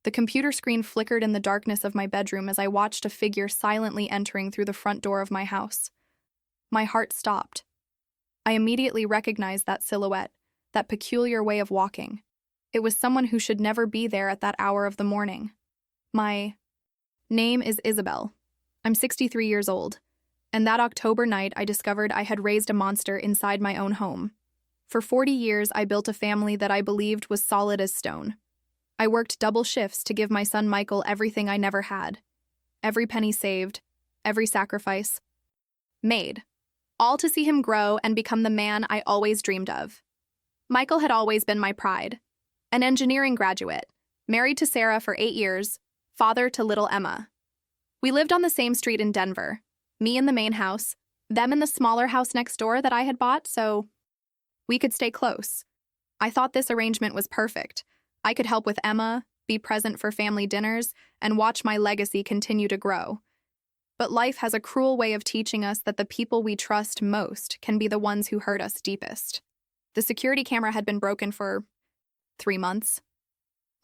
The computer screen flickered in the darkness of my bedroom as I watched a figure silently entering through the front door of my house. My heart stopped. I immediately recognized that silhouette, that peculiar way of walking. It was someone who should never be there at that hour of the morning. My name is Isabel. I'm 63 years old, and that October night I discovered I had raised a monster inside my own home. For 40 years I built a family that I believed was solid as stone. I worked double shifts to give my son Michael everything I never had. Every penny saved, every sacrifice made, all to see him grow and become the man I always dreamed of. Michael had always been my pride. An engineering graduate, married to Sarah for 8 years, father to little Emma. We lived on the same street in Denver, me in the main house, them in the smaller house next door that I had bought, so we could stay close. I thought this arrangement was perfect. I could help with Emma, be present for family dinners, and watch my legacy continue to grow. But life has a cruel way of teaching us that the people we trust most can be the ones who hurt us deepest. The security camera had been broken for 3 months.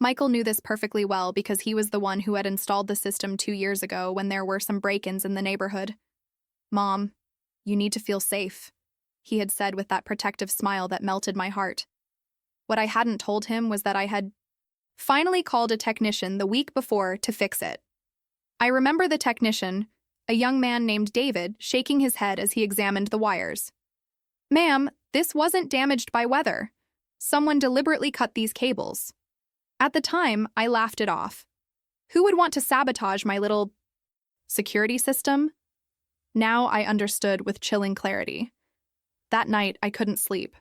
Michael knew this perfectly well because he was the one who had installed the system 2 years ago when there were some break-ins in the neighborhood. "Mom, you need to feel safe," he had said with that protective smile that melted my heart. What I hadn't told him was that I had finally called a technician the week before to fix it. I remember the technician, a young man named David, shaking his head as he examined the wires. "Ma'am, this wasn't damaged by weather. Someone deliberately cut these cables." At the time, I laughed it off. Who would want to sabotage my little security system? Now I understood with chilling clarity. That night, I couldn't sleep.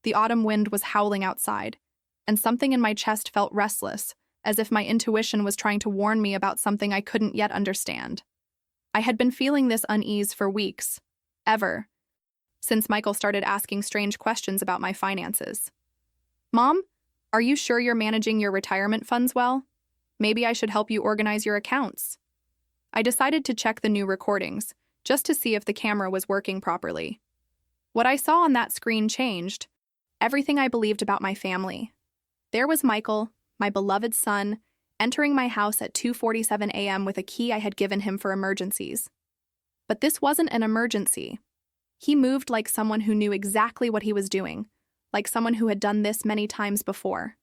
The autumn wind was howling outside, and something in my chest felt restless, as if my intuition was trying to warn me about something I couldn't yet understand. I had been feeling this unease for weeks, since Michael started asking strange questions about my finances. "Mom, are you sure you're managing your retirement funds well? Maybe I should help you organize your accounts." I decided to check the new recordings, just to see if the camera was working properly. What I saw on that screen changed everything I believed about my family. There was Michael, my beloved son, entering my house at 2:47 a.m. with a key I had given him for emergencies. But this wasn't an emergency. He moved like someone who knew exactly what he was doing, like someone who had done this many times before.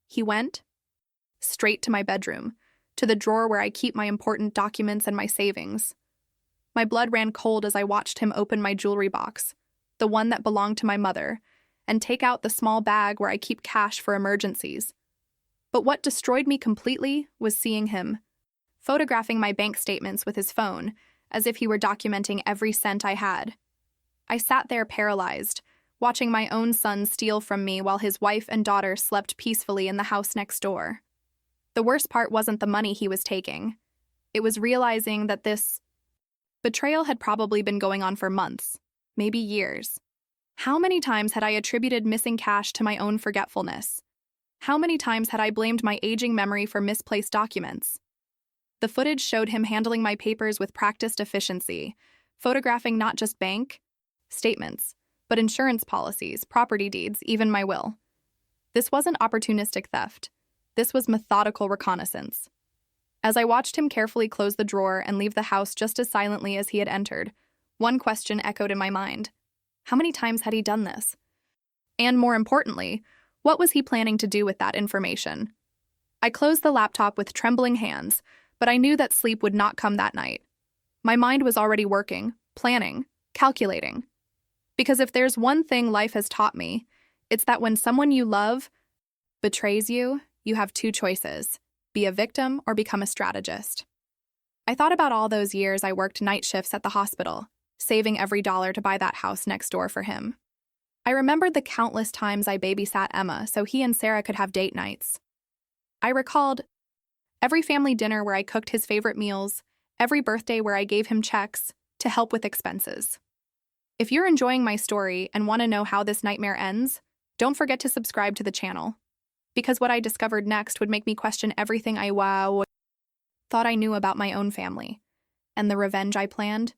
He went straight to my bedroom, to the drawer where I keep my important documents and my savings. My blood ran cold as I watched him open my jewelry box, the one that belonged to my mother, and take out the small bag where I keep cash for emergencies. But what destroyed me completely was seeing him photographing my bank statements with his phone, as if he were documenting every cent I had. I sat there paralyzed, watching my own son steal from me while his wife and daughter slept peacefully in the house next door. The worst part wasn't the money he was taking. It was realizing that this betrayal had probably been going on for months, maybe years. How many times had I attributed missing cash to my own forgetfulness? How many times had I blamed my aging memory for misplaced documents? The footage showed him handling my papers with practiced efficiency, photographing not just bank statements, but insurance policies, property deeds, even my will. This wasn't opportunistic theft. This was methodical reconnaissance. As I watched him carefully close the drawer and leave the house just as silently as he had entered, one question echoed in my mind. How many times had he done this? And more importantly, what was he planning to do with that information? I closed the laptop with trembling hands, but I knew that sleep would not come that night. My mind was already working, planning, calculating. Because if there's one thing life has taught me, it's that when someone you love betrays you, you have two choices: be a victim or become a strategist. I thought about all those years I worked night shifts at the hospital, saving every dollar to buy that house next door for him. I remembered the countless times I babysat Emma so he and Sarah could have date nights. I recalled every family dinner where I cooked his favorite meals, every birthday where I gave him checks to help with expenses. If you're enjoying my story and want to know how this nightmare ends, don't forget to subscribe to the channel, because what I discovered next would make me question everything I thought I knew about my own family. And the revenge I planned?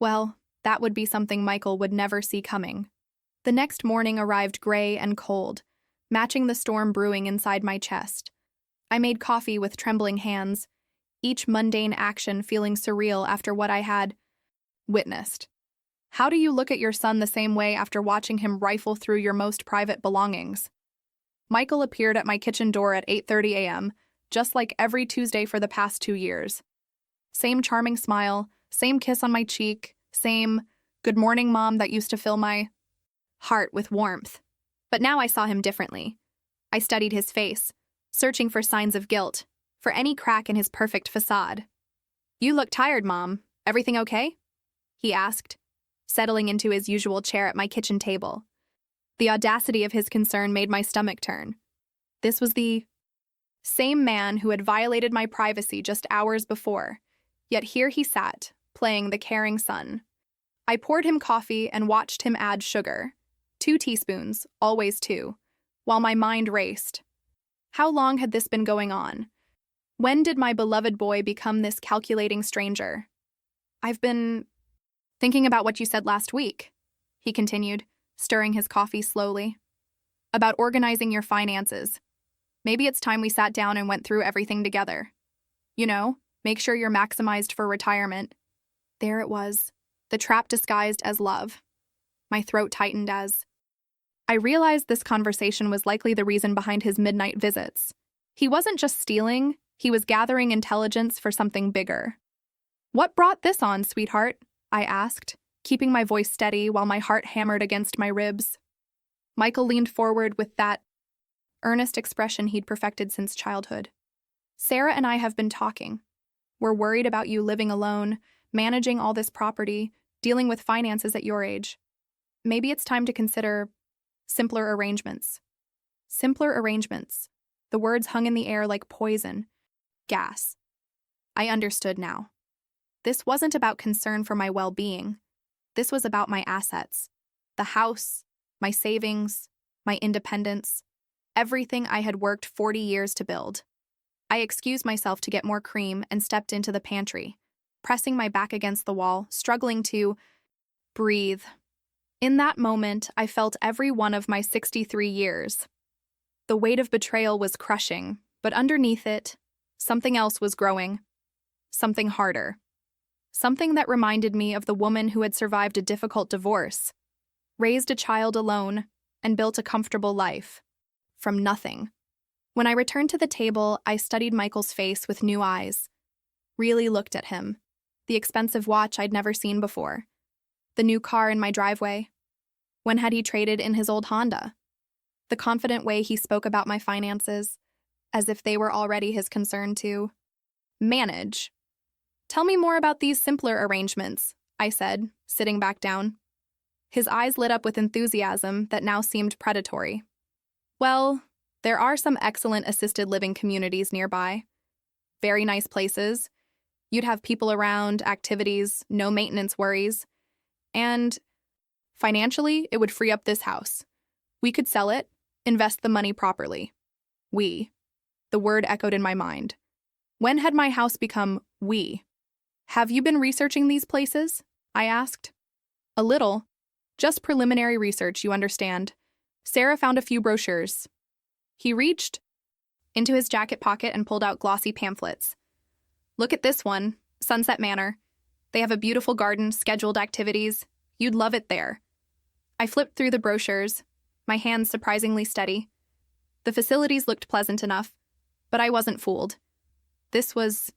Well, that would be something Michael would never see coming. The next morning arrived gray and cold, matching the storm brewing inside my chest. I made coffee with trembling hands, each mundane action feeling surreal after what I had witnessed. How do you look at your son the same way after watching him rifle through your most private belongings? Michael appeared at my kitchen door at 8:30 a.m., just like every Tuesday for the past 2 years. Same charming smile, same kiss on my cheek, same "good morning, Mom" that used to fill my heart with warmth. But now I saw him differently. I studied his face, searching for signs of guilt, for any crack in his perfect facade. "You look tired, Mom. Everything okay?" he asked, settling into his usual chair at my kitchen table. The audacity of his concern made my stomach turn. This was the same man who had violated my privacy just hours before, yet here he sat, playing the caring son. I poured him coffee and watched him add sugar. 2 teaspoons, always 2, while my mind raced. How long had this been going on? When did my beloved boy become this calculating stranger? "I've been thinking about what you said last week," he continued, stirring his coffee slowly. "About organizing your finances. Maybe it's time we sat down and went through everything together. You know, make sure you're maximized for retirement." There it was, the trap disguised as love. My throat tightened as I realized this conversation was likely the reason behind his midnight visits. He wasn't just stealing, he was gathering intelligence for something bigger. "What brought this on, sweetheart?" I asked, keeping my voice steady while my heart hammered against my ribs. Michael leaned forward with that earnest expression he'd perfected since childhood. "Sarah and I have been talking. We're worried about you living alone, managing all this property, dealing with finances at your age. Maybe it's time to consider simpler arrangements." Simpler arrangements. The words hung in the air like poison. Gas. I understood now. This wasn't about concern for my well-being. This was about my assets. The house, my savings, my independence, everything I had worked 40 years to build. I excused myself to get more cream and stepped into the pantry, pressing my back against the wall, struggling to breathe. In that moment, I felt every one of my 63 years. The weight of betrayal was crushing, but underneath it, something else was growing. Something harder. Something that reminded me of the woman who had survived a difficult divorce, raised a child alone, and built a comfortable life. From nothing. When I returned to the table, I studied Michael's face with new eyes. Really looked at him. The expensive watch I'd never seen before. The new car in my driveway. When had he traded in his old Honda? The confident way he spoke about my finances, as if they were already his concern to manage. "Tell me more about these simpler arrangements," I said, sitting back down. His eyes lit up with enthusiasm that now seemed predatory. "Well, there are some excellent assisted living communities nearby. Very nice places. You'd have people around, activities, no maintenance worries. And financially, it would free up this house. We could sell it, invest the money properly." We. The word echoed in my mind. When had my house become we? "Have you been researching these places?" I asked. "A little. Just preliminary research, you understand. Sarah found a few brochures." He reached into his jacket pocket and pulled out glossy pamphlets. "Look at this one, Sunset Manor. They have a beautiful garden, scheduled activities. You'd love it there." I flipped through the brochures, my hands surprisingly steady. The facilities looked pleasant enough, but I wasn't fooled. This was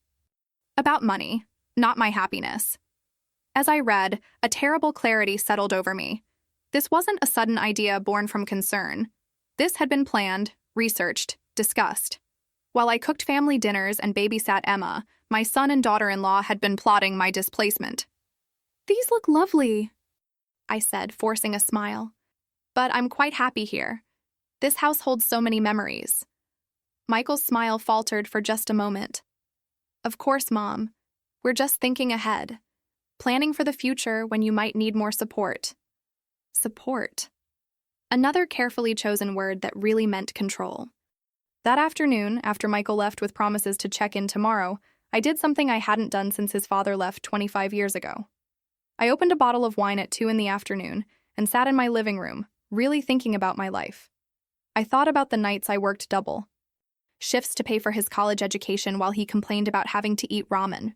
about money, not my happiness. As I read, a terrible clarity settled over me. This wasn't a sudden idea born from concern. This had been planned, researched, discussed. While I cooked family dinners and babysat Emma, my son and daughter-in-law had been plotting my displacement. "These look lovely," I said, forcing a smile. "But I'm quite happy here. This house holds so many memories." Michael's smile faltered for just a moment. "Of course, Mom. We're just thinking ahead. Planning for the future when you might need more support." Support. Another carefully chosen word that really meant control. That afternoon, after Michael left with promises to check in tomorrow, I did something I hadn't done since his father left 25 years ago. I opened a bottle of wine at 2 p.m. and sat in my living room, really thinking about my life. I thought about the nights I worked double. shifts to pay for his college education while he complained about having to eat ramen.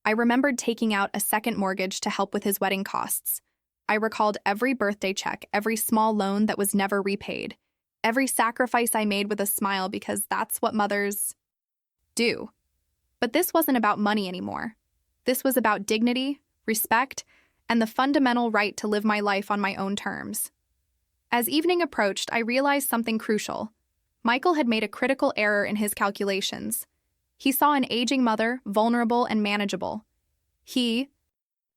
I remembered taking out a second mortgage to help with his wedding costs. I recalled every birthday check, every small loan that was never repaid, every sacrifice I made with a smile because that's what mothers do. But this wasn't about money anymore. This was about dignity, respect, and the fundamental right to live my life on my own terms. As evening approached, I realized something crucial. Michael had made a critical error in his calculations. He saw an aging mother, vulnerable and manageable. He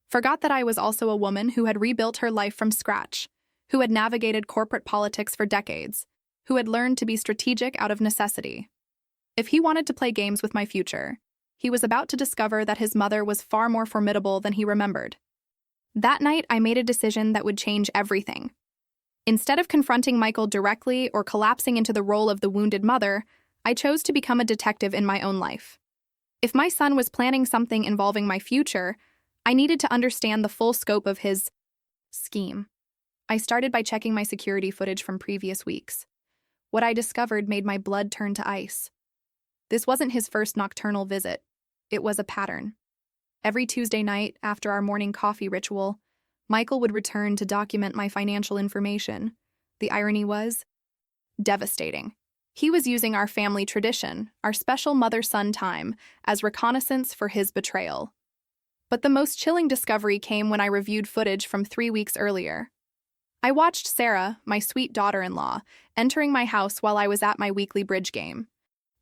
forgot that I was also a woman who had rebuilt her life from scratch, who had navigated corporate politics for decades, who had learned to be strategic out of necessity. If he wanted to play games with my future, he was about to discover that his mother was far more formidable than he remembered. That night, I made a decision that would change everything. Instead of confronting Michael directly or collapsing into the role of the wounded mother, I chose to become a detective in my own life. If my son was planning something involving my future, I needed to understand the full scope of his scheme. I started by checking my security footage from previous weeks. What I discovered made my blood turn to ice. This wasn't his first nocturnal visit. It was a pattern. Every Tuesday night, after our morning coffee ritual, Michael would return to document my financial information. The irony was devastating. He was using our family tradition, our special mother-son time, as reconnaissance for his betrayal. But the most chilling discovery came when I reviewed footage from 3 weeks earlier. I watched Sarah, my sweet daughter-in-law, entering my house while I was at my weekly bridge game.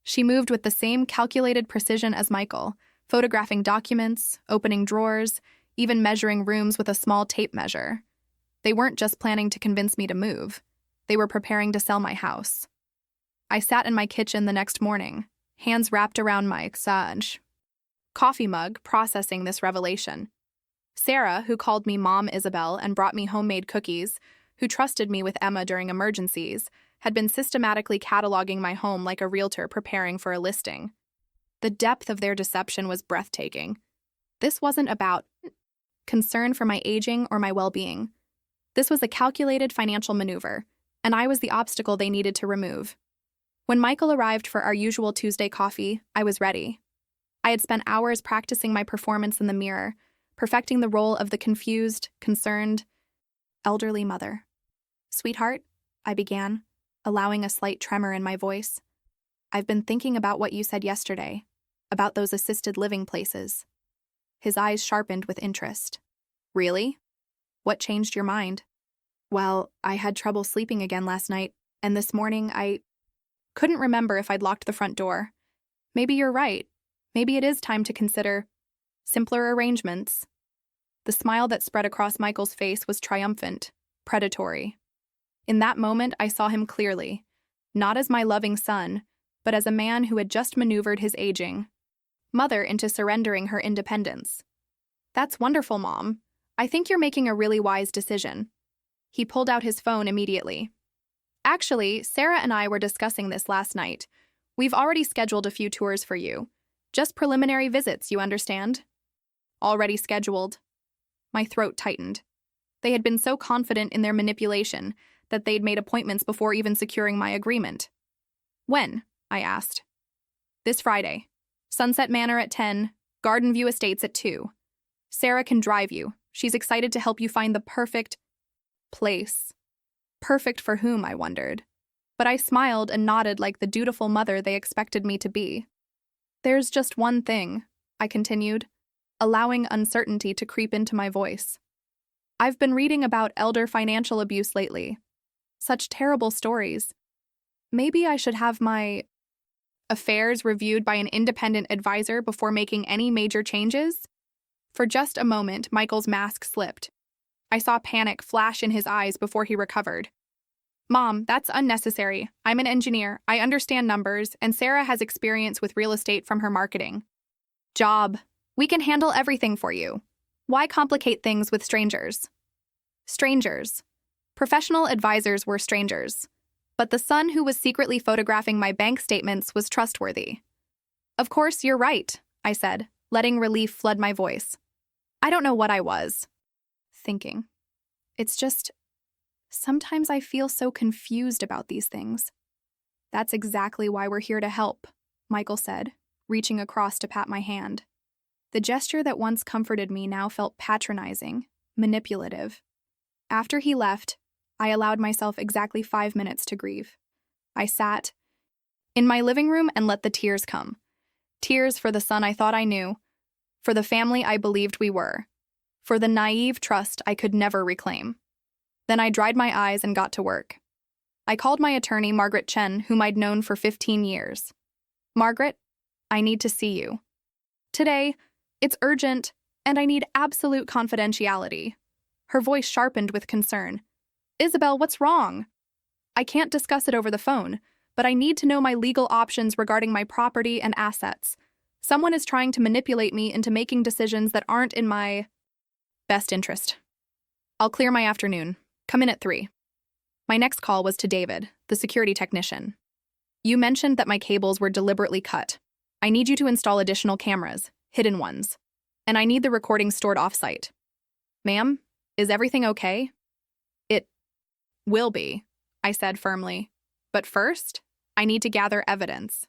She moved with the same calculated precision as Michael, photographing documents, opening drawers, even measuring rooms with a small tape measure. They weren't just planning to convince me to move. They were preparing to sell my house. I sat in my kitchen the next morning, hands wrapped around my coffee mug, processing this revelation. Sarah, who called me Mom Isabel and brought me homemade cookies, who trusted me with Emma during emergencies, had been systematically cataloging my home like a realtor preparing for a listing. The depth of their deception was breathtaking. This wasn't about concern for my aging or my well-being. This was a calculated financial maneuver, and I was the obstacle they needed to remove. When Michael arrived for our usual Tuesday coffee, I was ready. I had spent hours practicing my performance in the mirror, perfecting the role of the confused, concerned, elderly mother. "Sweetheart," I began, allowing a slight tremor in my voice. "I've been thinking about what you said yesterday, about those assisted living places." His eyes sharpened with interest. "Really? What changed your mind?" "Well, I had trouble sleeping again last night, and this morning I couldn't remember if I'd locked the front door. Maybe you're right. Maybe it is time to consider simpler arrangements." The smile that spread across Michael's face was triumphant, predatory. In that moment, I saw him clearly, not as my loving son, but as a man who had just maneuvered his aging mother into surrendering her independence. "That's wonderful, Mom. I think you're making a really wise decision." He pulled out his phone immediately. "Actually, Sarah and I were discussing this last night. We've already scheduled a few tours for you. Just preliminary visits, you understand?" "Already scheduled." My throat tightened. They had been so confident in their manipulation that they'd made appointments before even securing my agreement. "When?" I asked. "This Friday. Sunset Manor at 10, Garden View Estates at 2. Sarah can drive you. She's excited to help you find the perfect place." Perfect for whom, I wondered. But I smiled and nodded like the dutiful mother they expected me to be. "There's just one thing," I continued, allowing uncertainty to creep into my voice. "I've been reading about elder financial abuse lately. Such terrible stories. Maybe I should have my affairs reviewed by an independent advisor before making any major changes?" For just a moment, Michael's mask slipped. I saw panic flash in his eyes before he recovered. "Mom, that's unnecessary. I'm an engineer, I understand numbers, and Sarah has experience with real estate from her marketing job. We can handle everything for you. Why complicate things with strangers?" Strangers. Professional advisors were strangers. But the son who was secretly photographing my bank statements was trustworthy. "Of course, you're right," I said, letting relief flood my voice. I don't know what I was thinking. It's just, sometimes I feel so confused about these things. That's exactly why we're here to help, Michael said, reaching across to pat my hand. The gesture that once comforted me now felt patronizing, manipulative. After he left, I allowed myself exactly 5 minutes to grieve. I sat in my living room and let the tears come. Tears for the son I thought I knew, for the family I believed we were, for the naive trust I could never reclaim. Then I dried my eyes and got to work. I called my attorney, Margaret Chen, whom I'd known for 15 years. Margaret, I need to see you. Today, it's urgent, and I need absolute confidentiality. Her voice sharpened with concern. Isabel, what's wrong? I can't discuss it over the phone, but I need to know my legal options regarding my property and assets. Someone is trying to manipulate me into making decisions that aren't in my best interest. I'll clear my afternoon. Come in at 3. My next call was to David, the security technician. You mentioned that my cables were deliberately cut. I need you to install additional cameras, hidden ones, and I need the recording stored off-site. Ma'am, is everything okay? It will be, I said firmly. But first, I need to gather evidence.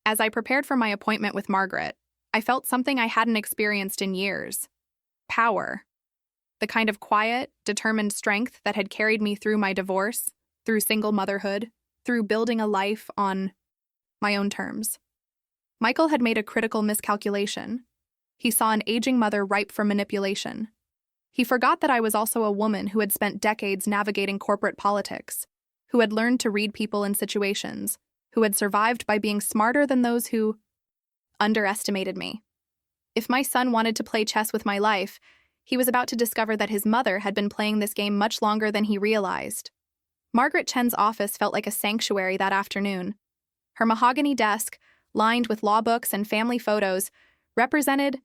As I prepared for my appointment with Margaret, I felt something I hadn't experienced in years. Power. The kind of quiet, determined strength that had carried me through my divorce, through single motherhood, through building a life on my own terms. Michael had made a critical miscalculation. He saw an aging mother ripe for manipulation. He forgot that I was also a woman who had spent decades navigating corporate politics, who had learned to read people and situations, who had survived by being smarter than those who underestimated me. If my son wanted to play chess with my life, he was about to discover that his mother had been playing this game much longer than he realized. Margaret Chen's office felt like a sanctuary that afternoon. Her mahogany desk, lined with law books and family photos, represented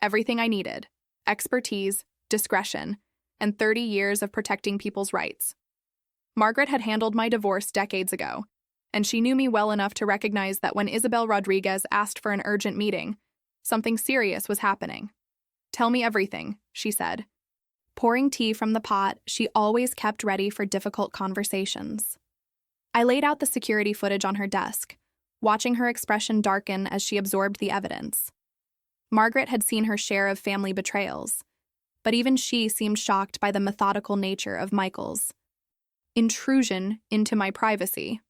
everything I needed: expertise, discretion, and 30 years of protecting people's rights. Margaret had handled my divorce decades ago, and she knew me well enough to recognize that when Isabel Rodriguez asked for an urgent meeting, something serious was happening. Tell me everything, she said. Pouring tea from the pot she always kept ready for difficult conversations. I laid out the security footage on her desk, watching her expression darken as she absorbed the evidence. Margaret had seen her share of family betrayals, but even she seemed shocked by the methodical nature of Michael's intrusion into my privacy.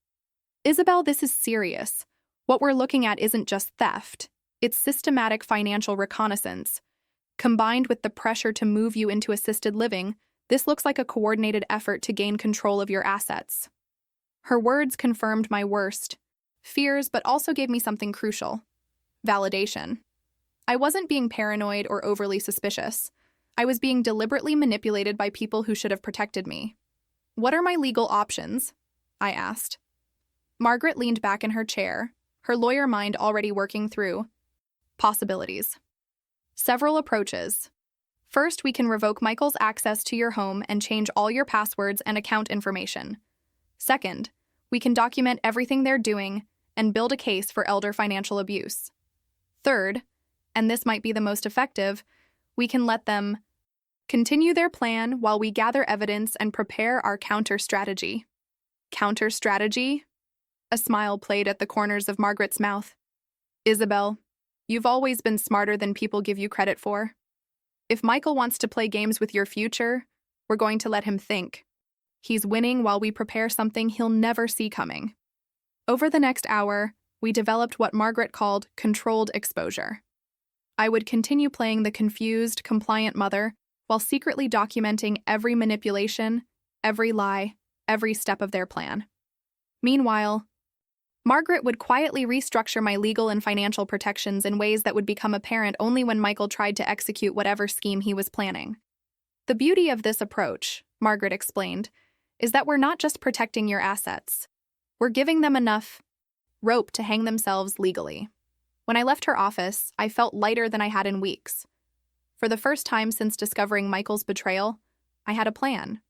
Isabel, this is serious. What we're looking at isn't just theft. It's systematic financial reconnaissance. Combined with the pressure to move you into assisted living, this looks like a coordinated effort to gain control of your assets. Her words confirmed my worst fears, but also gave me something crucial: validation. I wasn't being paranoid or overly suspicious. I was being deliberately manipulated by people who should have protected me. What are my legal options? I asked. Margaret leaned back in her chair, her lawyer mind already working through possibilities. Several approaches. First, we can revoke Michael's access to your home and change all your passwords and account information. Second, we can document everything they're doing and build a case for elder financial abuse. Third, and this might be the most effective, we can let them continue their plan while we gather evidence and prepare our counter strategy. Counter strategy? A smile played at the corners of Margaret's mouth. Isabel, you've always been smarter than people give you credit for. If Michael wants to play games with your future, we're going to let him think. He's winning while we prepare something he'll never see coming. Over the next hour, we developed what Margaret called controlled exposure. I would continue playing the confused, compliant mother while secretly documenting every manipulation, every lie, every step of their plan. Meanwhile, Margaret would quietly restructure my legal and financial protections in ways that would become apparent only when Michael tried to execute whatever scheme he was planning. The beauty of this approach, Margaret explained, is that we're not just protecting your assets. We're giving them enough rope to hang themselves legally. When I left her office, I felt lighter than I had in weeks. For the first time since discovering Michael's betrayal, I had a plan.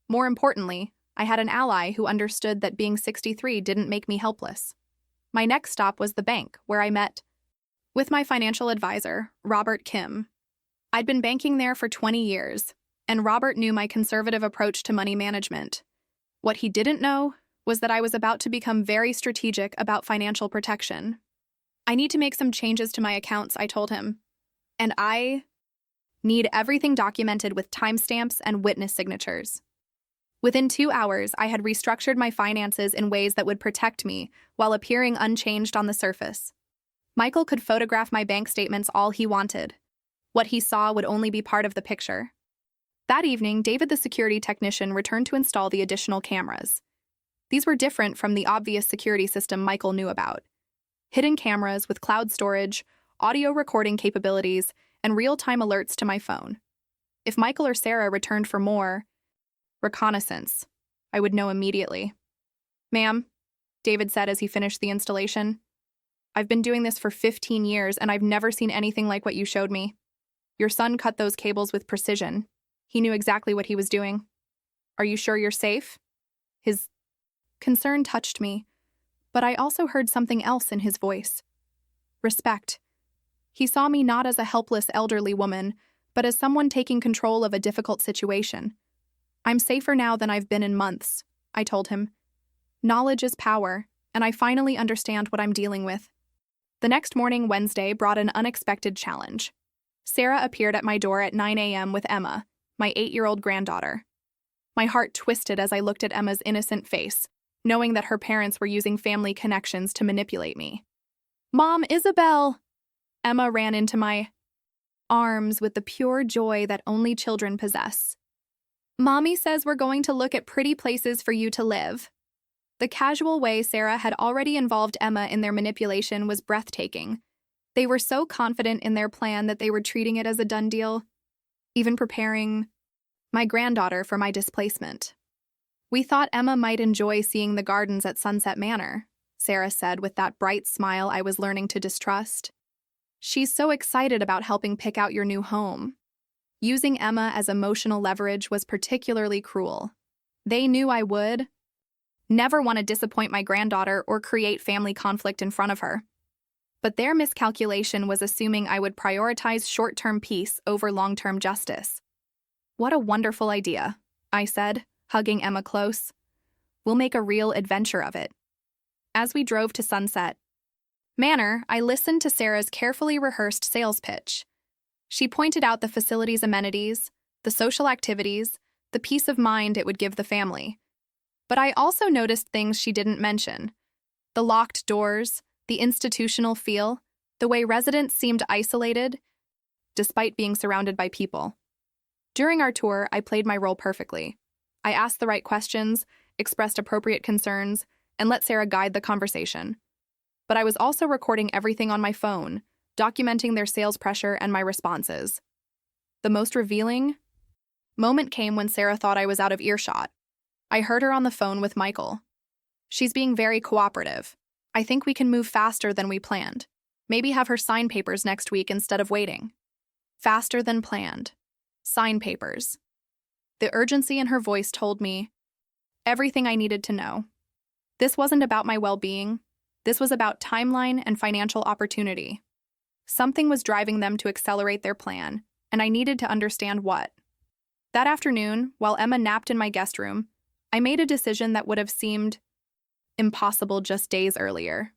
More importantly, I had an ally who understood that being 63 didn't make me helpless. My next stop was the bank, where I met with my financial advisor, Robert Kim. I'd been banking there for 20 years, and Robert knew my conservative approach to money management. What he didn't know was that I was about to become very strategic about financial protection. I need to make some changes to my accounts, I told him. And I need everything documented with timestamps and witness signatures. Within 2 hours, I had restructured my finances in ways that would protect me while appearing unchanged on the surface. Michael could photograph my bank statements all he wanted. What he saw would only be part of the picture. That evening, David the security technician returned to install the additional cameras. These were different from the obvious security system Michael knew about. Hidden cameras with cloud storage, audio recording capabilities, and real-time alerts to my phone. If Michael or Sarah returned for more reconnaissance, I would know immediately. "Ma'am," David said as he finished the installation, "I've been doing this for 15 years and I've never seen anything like what you showed me. Your son cut those cables with precision. He knew exactly what he was doing. Are you sure you're safe?" His concern touched me, but I also heard something else in his voice. Respect. He saw me not as a helpless elderly woman, but as someone taking control of a difficult situation. "I'm safer now than I've been in months," I told him. "Knowledge is power, and I finally understand what I'm dealing with." The next morning, Wednesday, brought an unexpected challenge. Sarah appeared at my door at 9 a.m. with Emma, my 8-year-old granddaughter. My heart twisted as I looked at Emma's innocent face, knowing that her parents were using family connections to manipulate me. "Mom, Isabel!" Emma ran into my arms with the pure joy that only children possess. "Mommy says we're going to look at pretty places for you to live." The casual way Sarah had already involved Emma in their manipulation was breathtaking. They were so confident in their plan that they were treating it as a done deal, even preparing my granddaughter for my displacement. "We thought Emma might enjoy seeing the gardens at Sunset Manor," Sarah said with that bright smile I was learning to distrust. "She's so excited about helping pick out your new home." Using Emma as emotional leverage was particularly cruel. They knew I would never want to disappoint my granddaughter or create family conflict in front of her. But their miscalculation was assuming I would prioritize short-term peace over long-term justice. "What a wonderful idea," I said, hugging Emma close. "We'll make a real adventure of it." As we drove to Sunset Manor, I listened to Sarah's carefully rehearsed sales pitch. She pointed out the facility's amenities, the social activities, the peace of mind it would give the family. But I also noticed things she didn't mention. The locked doors, the institutional feel, the way residents seemed isolated, despite being surrounded by people. During our tour, I played my role perfectly. I asked the right questions, expressed appropriate concerns, and let Sarah guide the conversation. But I was also recording everything on my phone, documenting their sales pressure and my responses. The most revealing moment came when Sarah thought I was out of earshot. I heard her on the phone with Michael. "She's being very cooperative. I think we can move faster than we planned. Maybe have her sign papers next week instead of waiting." Faster than planned. Sign papers. The urgency in her voice told me everything I needed to know. This wasn't about my well-being. This was about timeline and financial opportunity. Something was driving them to accelerate their plan, and I needed to understand what. That afternoon, while Emma napped in my guest room, I made a decision that would have seemed impossible just days earlier.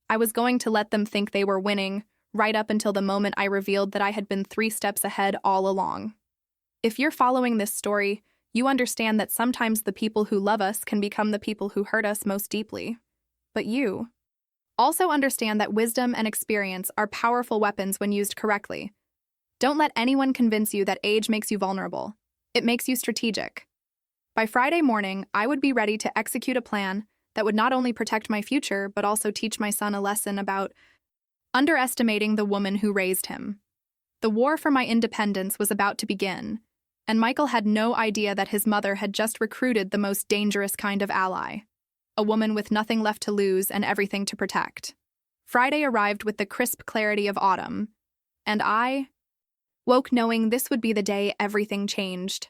I was going to let them think they were winning, right up until the moment I revealed that I had been 3 steps ahead all along. If you're following this story, you understand that sometimes the people who love us can become the people who hurt us most deeply. But you also understand that wisdom and experience are powerful weapons when used correctly. Don't let anyone convince you that age makes you vulnerable. It makes you strategic. By Friday morning, I would be ready to execute a plan that would not only protect my future, but also teach my son a lesson about underestimating the woman who raised him. The war for my independence was about to begin, and Michael had no idea that his mother had just recruited the most dangerous kind of ally, a woman with nothing left to lose and everything to protect. Friday arrived with the crisp clarity of autumn, and I woke knowing this would be the day everything changed.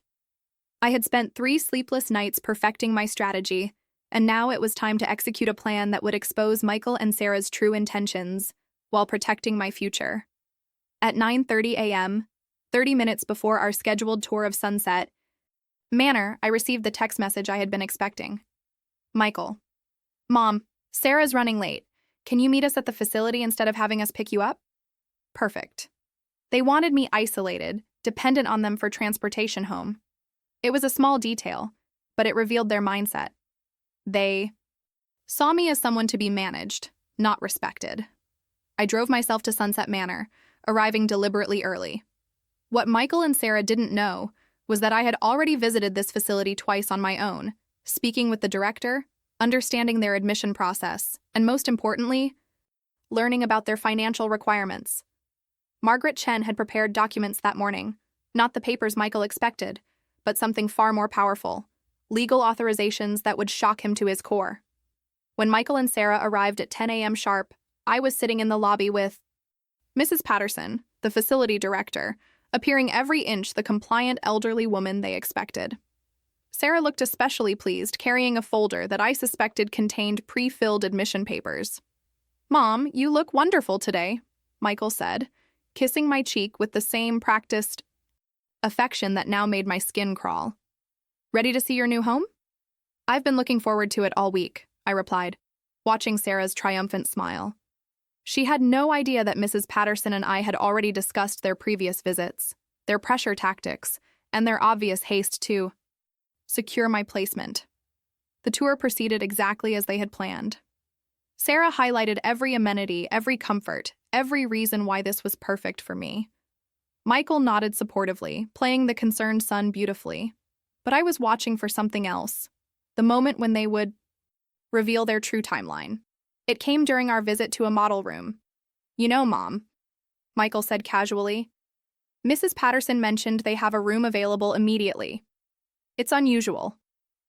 I had spent 3 sleepless nights perfecting my strategy, and now it was time to execute a plan that would expose Michael and Sarah's true intentions while protecting my future. At 9:30 a.m., 30 minutes before our scheduled tour of Sunset Manor, I received the text message I had been expecting. Michael. Mom, Sarah's running late. Can you meet us at the facility instead of having us pick you up? Perfect. They wanted me isolated, dependent on them for transportation home. It was a small detail, but it revealed their mindset. They saw me as someone to be managed, not respected. I drove myself to Sunset Manor, arriving deliberately early. What Michael and Sarah didn't know was that I had already visited this facility twice on my own, speaking with the director, understanding their admission process, and most importantly, learning about their financial requirements. Margaret Chen had prepared documents that morning, not the papers Michael expected, but something far more powerful, legal authorizations that would shock him to his core. When Michael and Sarah arrived at 10 a.m. sharp, I was sitting in the lobby with Mrs. Patterson, the facility director, appearing every inch the compliant elderly woman they expected. Sarah looked especially pleased, carrying a folder that I suspected contained pre-filled admission papers. "Mom, you look wonderful today," Michael said, kissing my cheek with the same practiced affection that now made my skin crawl. "Ready to see your new home?" "I've been looking forward to it all week," I replied, watching Sarah's triumphant smile. She had no idea that Mrs. Patterson and I had already discussed their previous visits, their pressure tactics, and their obvious haste to secure my placement. The tour proceeded exactly as they had planned. Sarah highlighted every amenity, every comfort, every reason why this was perfect for me. Michael nodded supportively, playing the concerned son beautifully. But I was watching for something else, the moment when they would reveal their true timeline. It came during our visit to a model room. "You know, Mom," Michael said casually, "Mrs. Patterson mentioned they have a room available immediately. It's unusual.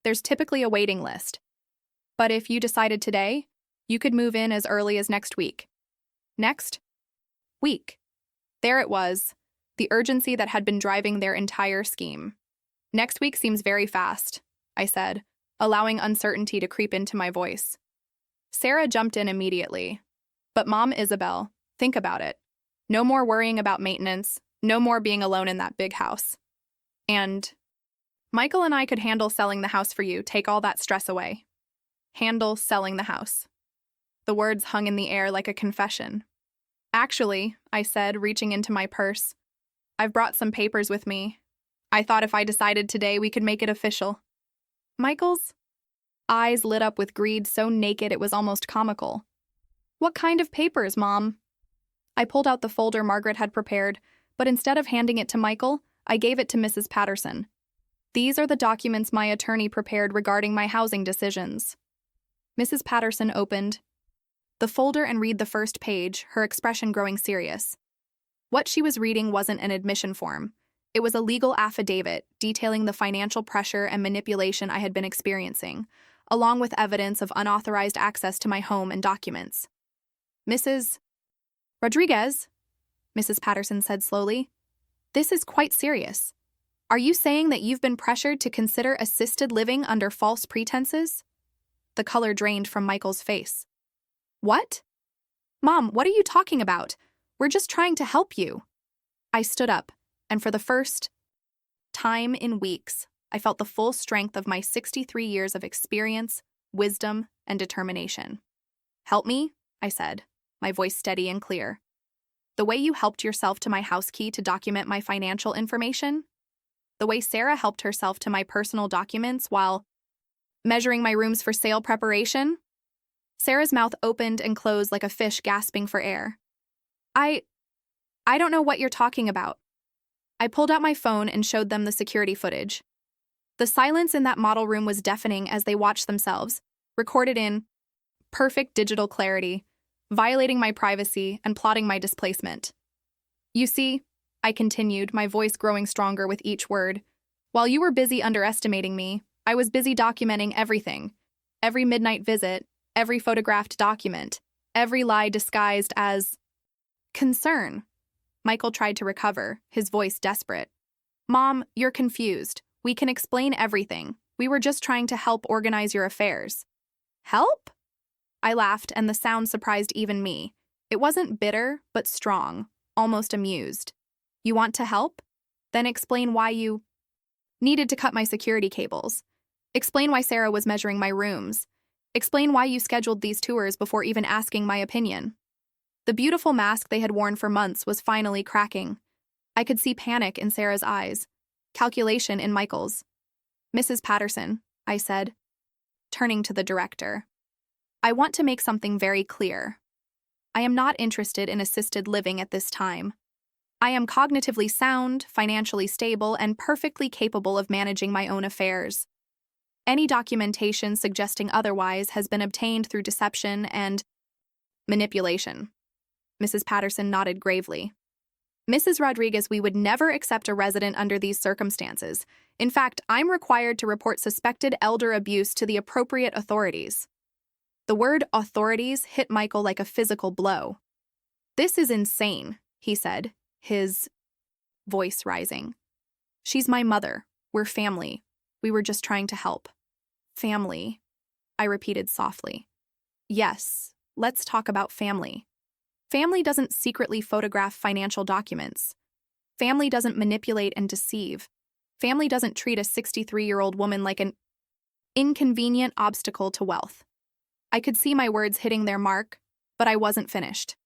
There's typically a waiting list. But if you decided today, you could move in as early as next week." Next week. There it was, the urgency that had been driving their entire scheme. "Next week seems very fast," I said, allowing uncertainty to creep into my voice. Sarah jumped in immediately. "But Mom Isabel, think about it. No more worrying about maintenance, no more being alone in that big house. And Michael and I could handle selling the house for you, take all that stress away." Handle selling the house. The words hung in the air like a confession. "Actually," I said, reaching into my purse, "I've brought some papers with me. I thought if I decided today we could make it official." Michael's eyes lit up with greed so naked it was almost comical. "What kind of papers, Mom?" I pulled out the folder Margaret had prepared, but instead of handing it to Michael, I gave it to Mrs. Patterson. "These are the documents my attorney prepared regarding my housing decisions." Mrs. Patterson opened the folder and read the first page, her expression growing serious. What she was reading wasn't an admission form. It was a legal affidavit detailing the financial pressure and manipulation I had been experiencing, along with evidence of unauthorized access to my home and documents. "Mrs. Rodriguez," Mrs. Patterson said slowly, "this is quite serious. Are you saying that you've been pressured to consider assisted living under false pretenses?" The color drained from Michael's face. "What? Mom, what are you talking about? We're just trying to help you." I stood up, and for the first time in weeks, I felt the full strength of my 63 years of experience, wisdom, and determination. "Help me?" I said, my voice steady and clear. "The way you helped yourself to my house key to document my financial information? The way Sarah helped herself to my personal documents while measuring my rooms for sale preparation?" Sarah's mouth opened and closed like a fish gasping for air. I don't know what you're talking about." I pulled out my phone and showed them the security footage. The silence in that model room was deafening as they watched themselves, recorded in perfect digital clarity, violating my privacy and plotting my displacement. "You see," I continued, my voice growing stronger with each word, "while you were busy underestimating me, I was busy documenting everything. Every midnight visit, every photographed document, every lie disguised as concern." Michael tried to recover, his voice desperate. "Mom, you're confused. We can explain everything. We were just trying to help organize your affairs." "Help?" I laughed, and the sound surprised even me. It wasn't bitter, but strong, almost amused. "You want to help? Then explain why you needed to cut my security cables. Explain why Sarah was measuring my rooms. Explain why you scheduled these tours before even asking my opinion. The beautiful mask they had worn for months was finally cracking. I could see panic in Sarah's eyes, calculation in Michael's. Mrs. Patterson, I said, turning to the director. I want to make something very clear. I am not interested in assisted living at this time. I am cognitively sound, financially stable, and perfectly capable of managing my own affairs. Any documentation suggesting otherwise has been obtained through deception and manipulation. Mrs. Patterson nodded gravely. Mrs. Rodriguez, we would never accept a resident under these circumstances. In fact, I'm required to report suspected elder abuse to the appropriate authorities. The word authorities hit Michael like a physical blow. This is insane, he said, his voice rising. She's my mother. We're family. We were just trying to help. Family, I repeated softly. Yes, let's talk about family. Family doesn't secretly photograph financial documents. Family doesn't manipulate and deceive. Family doesn't treat a 63-year-old woman like an inconvenient obstacle to wealth. I could see my words hitting their mark, but I wasn't finished.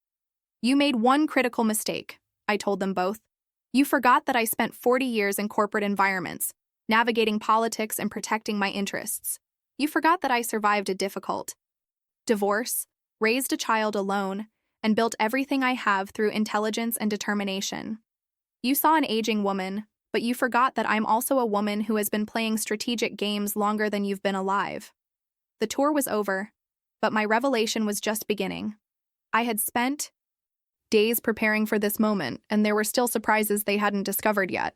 You made one critical mistake, I told them both. You forgot that I spent 40 years in corporate environments, navigating politics and protecting my interests. You forgot that I survived a difficult divorce, raised a child alone, and built everything I have through intelligence and determination. You saw an aging woman, but you forgot that I'm also a woman who has been playing strategic games longer than you've been alive. The tour was over, but my revelation was just beginning. I had spent days preparing for this moment, and there were still surprises they hadn't discovered yet.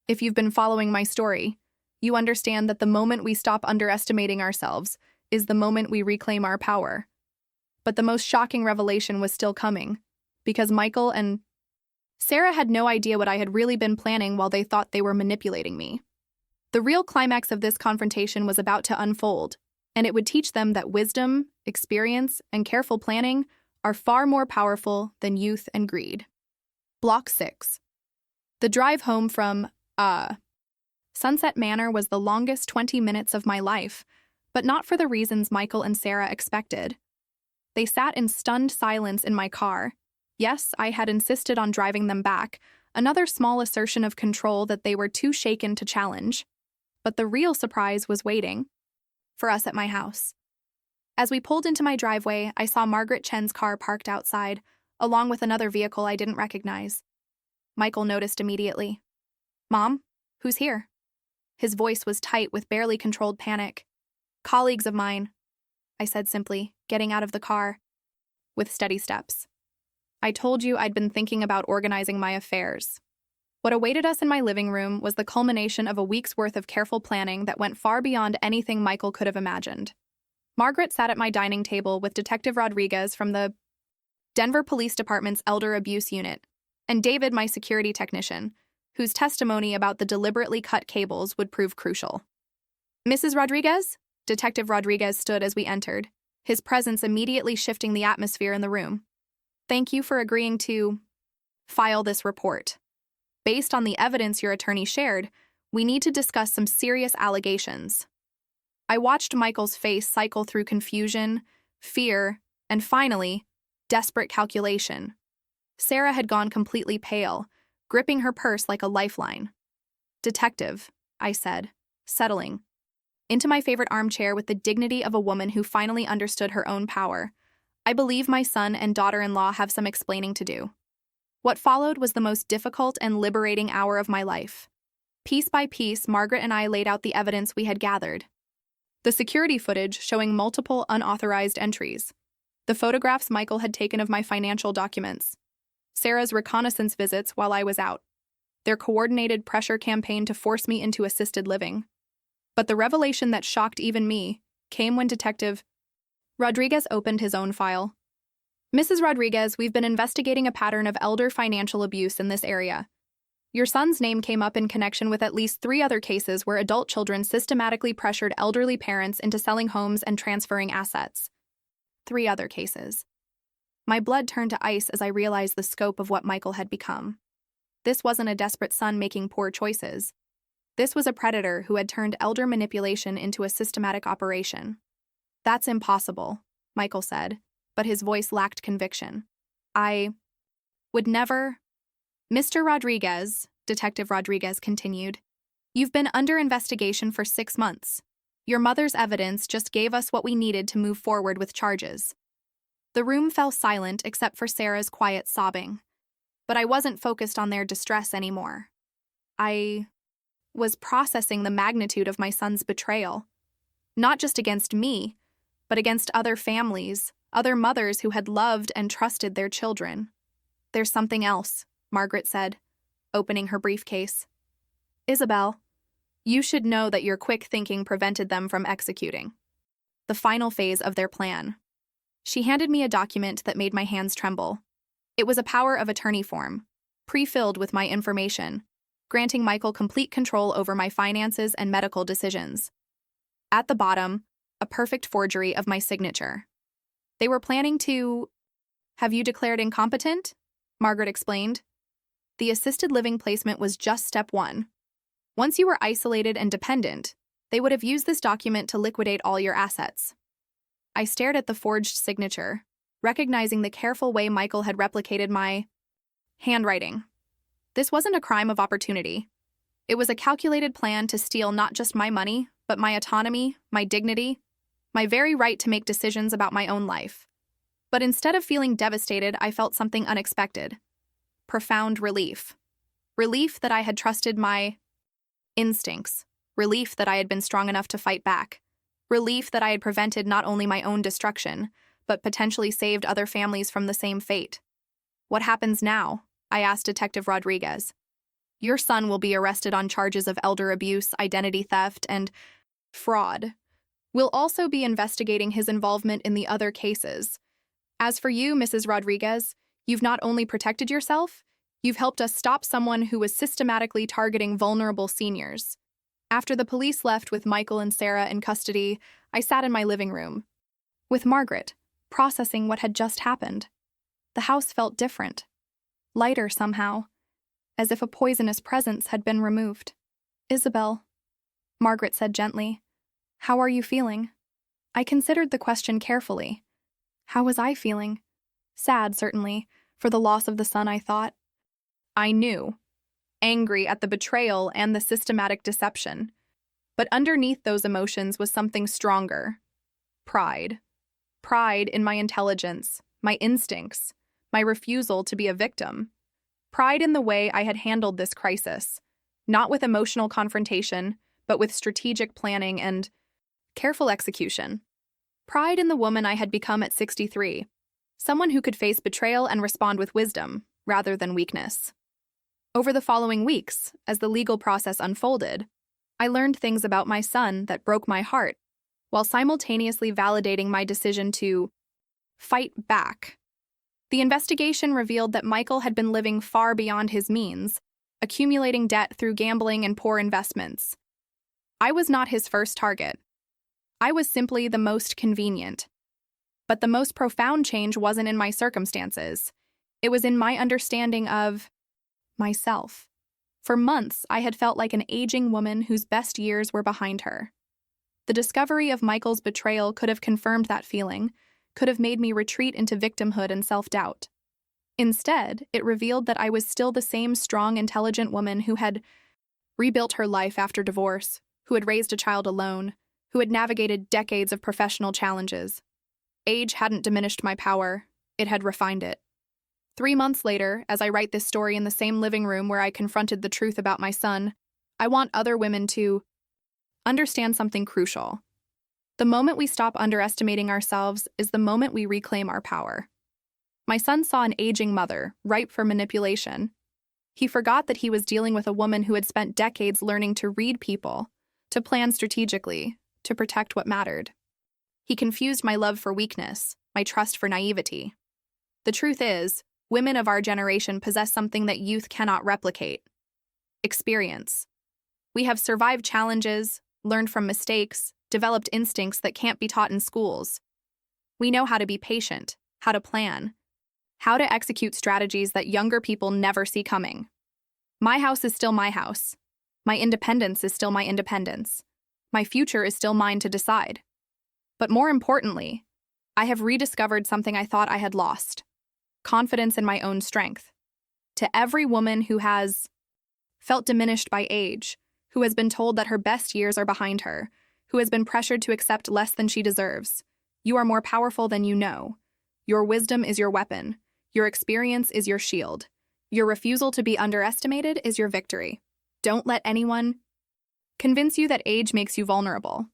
If you've been following my story, you understand that the moment we stop underestimating ourselves is the moment we reclaim our power. But the most shocking revelation was still coming, because Michael and Sarah had no idea what I had really been planning while they thought they were manipulating me. The real climax of this confrontation was about to unfold, and it would teach them that wisdom, experience, and careful planning are far more powerful than youth and greed. Block 6. The drive home from, Sunset Manor was the longest 20 minutes of my life, but not for the reasons Michael and Sarah expected. They sat in stunned silence in my car. Yes, I had insisted on driving them back, another small assertion of control that they were too shaken to challenge. But the real surprise was waiting for us at my house. As we pulled into my driveway, I saw Margaret Chen's car parked outside, along with another vehicle I didn't recognize. Michael noticed immediately. Mom, who's here? His voice was tight with barely controlled panic. Colleagues of mine, I said simply, getting out of the car with steady steps. I told you I'd been thinking about organizing my affairs. What awaited us in my living room was the culmination of a week's worth of careful planning that went far beyond anything Michael could have imagined. Margaret sat at my dining table with Detective Rodriguez from the Denver Police Department's Elder Abuse Unit, and David, my security technician, whose testimony about the deliberately cut cables would prove crucial. Mrs. Rodriguez? Detective Rodriguez stood as we entered, his presence immediately shifting the atmosphere in the room. Thank you for agreeing to file this report. Based on the evidence your attorney shared, we need to discuss some serious allegations. I watched Michael's face cycle through confusion, fear, and finally, desperate calculation. Sarah had gone completely pale, gripping her purse like a lifeline. Detective, I said, settling into my favorite armchair with the dignity of a woman who finally understood her own power. I believe my son and daughter-in-law have some explaining to do. What followed was the most difficult and liberating hour of my life. Piece by piece, Margaret and I laid out the evidence we had gathered. The security footage showing multiple unauthorized entries. The photographs Michael had taken of my financial documents. Sarah's reconnaissance visits while I was out. Their coordinated pressure campaign to force me into assisted living. But the revelation that shocked even me came when Detective Rodriguez opened his own file. Mrs. Rodriguez, we've been investigating a pattern of elder financial abuse in this area. Your son's name came up in connection with at least 3 other cases where adult children systematically pressured elderly parents into selling homes and transferring assets. 3 other cases. My blood turned to ice as I realized the scope of what Michael had become. This wasn't a desperate son making poor choices. This was a predator who had turned elder manipulation into a systematic operation. That's impossible, Michael said, but his voice lacked conviction. I would never. Mr. Rodriguez, Detective Rodriguez continued, you've been under investigation for 6 months. Your mother's evidence just gave us what we needed to move forward with charges. The room fell silent except for Sarah's quiet sobbing. But I wasn't focused on their distress anymore. I was processing the magnitude of my son's betrayal. Not just against me, but against other families, other mothers who had loved and trusted their children. There's something else, Margaret said, opening her briefcase. Isabel, you should know that your quick thinking prevented them from executing the final phase of their plan. She handed me a document that made my hands tremble. It was a power of attorney form, pre-filled with my information, granting Michael complete control over my finances and medical decisions. At the bottom, a perfect forgery of my signature. They were planning to... Have you declared incompetent? Margaret explained. The assisted living placement was just step 1. Once you were isolated and dependent, they would have used this document to liquidate all your assets. I stared at the forged signature, recognizing the careful way Michael had replicated my handwriting. This wasn't a crime of opportunity. It was a calculated plan to steal not just my money, but my autonomy, my dignity, my very right to make decisions about my own life. But instead of feeling devastated, I felt something unexpected. Profound relief. Relief that I had trusted my instincts. Relief that I had been strong enough to fight back. Relief that I had prevented not only my own destruction, but potentially saved other families from the same fate. What happens now? I asked Detective Rodriguez. Your son will be arrested on charges of elder abuse, identity theft, and fraud. We'll also be investigating his involvement in the other cases. As for you, Mrs. Rodriguez, you've not only protected yourself, you've helped us stop someone who was systematically targeting vulnerable seniors. After the police left with Michael and Sarah in custody, I sat in my living room, with Margaret, processing what had just happened. The house felt different, lighter somehow, as if a poisonous presence had been removed. Isabel, Margaret said gently, how are you feeling? I considered the question carefully. How was I feeling? Sad, certainly, for the loss of the son, I thought. I knew. Angry at the betrayal and the systematic deception. But underneath those emotions was something stronger. Pride. Pride in my intelligence, my instincts, my refusal to be a victim. Pride in the way I had handled this crisis, not with emotional confrontation, but with strategic planning and careful execution. Pride in the woman I had become at 63, someone who could face betrayal and respond with wisdom, rather than weakness. Over the following weeks, as the legal process unfolded, I learned things about my son that broke my heart, while simultaneously validating my decision to fight back. The investigation revealed that Michael had been living far beyond his means, accumulating debt through gambling and poor investments. I was not his first target. I was simply the most convenient. But the most profound change wasn't in my circumstances. It was in my understanding of myself. For months, I had felt like an aging woman whose best years were behind her. The discovery of Michael's betrayal could have confirmed that feeling, could have made me retreat into victimhood and self-doubt. Instead, it revealed that I was still the same strong, intelligent woman who had rebuilt her life after divorce, who had raised a child alone, who had navigated decades of professional challenges. Age hadn't diminished my power, it had refined it. 3 months later, as I write this story in the same living room where I confronted the truth about my son, I want other women to understand something crucial. The moment we stop underestimating ourselves is the moment we reclaim our power. My son saw an aging mother, ripe for manipulation. He forgot that he was dealing with a woman who had spent decades learning to read people, to plan strategically, to protect what mattered. He confused my love for weakness, my trust for naivety. The truth is, women of our generation possess something that youth cannot replicate: experience. We have survived challenges, learned from mistakes, developed instincts that can't be taught in schools. We know how to be patient, how to plan, how to execute strategies that younger people never see coming. My house is still my house. My independence is still my independence. My future is still mine to decide. But more importantly, I have rediscovered something I thought I had lost: confidence in my own strength. To every woman who has felt diminished by age, who has been told that her best years are behind her, who has been pressured to accept less than she deserves, you are more powerful than you know. Your wisdom is your weapon. Your experience is your shield. Your refusal to be underestimated is your victory. Don't let anyone convince you that age makes you vulnerable.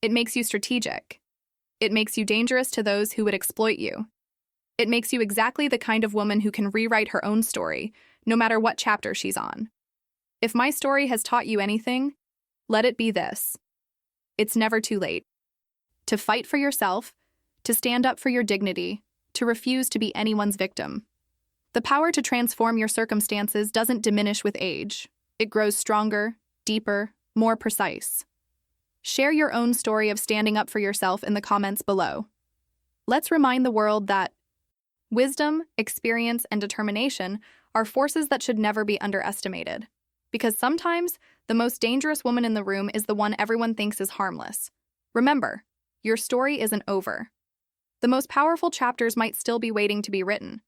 It makes you strategic. It makes you dangerous to those who would exploit you. It makes you exactly the kind of woman who can rewrite her own story, no matter what chapter she's on. If my story has taught you anything, let it be this: it's never too late. To fight for yourself, to stand up for your dignity, to refuse to be anyone's victim. The power to transform your circumstances doesn't diminish with age. It grows stronger, deeper, more precise. Share your own story of standing up for yourself in the comments below. Let's remind the world that wisdom, experience, and determination are forces that should never be underestimated. Because sometimes, the most dangerous woman in the room is the one everyone thinks is harmless. Remember, your story isn't over. The most powerful chapters might still be waiting to be written.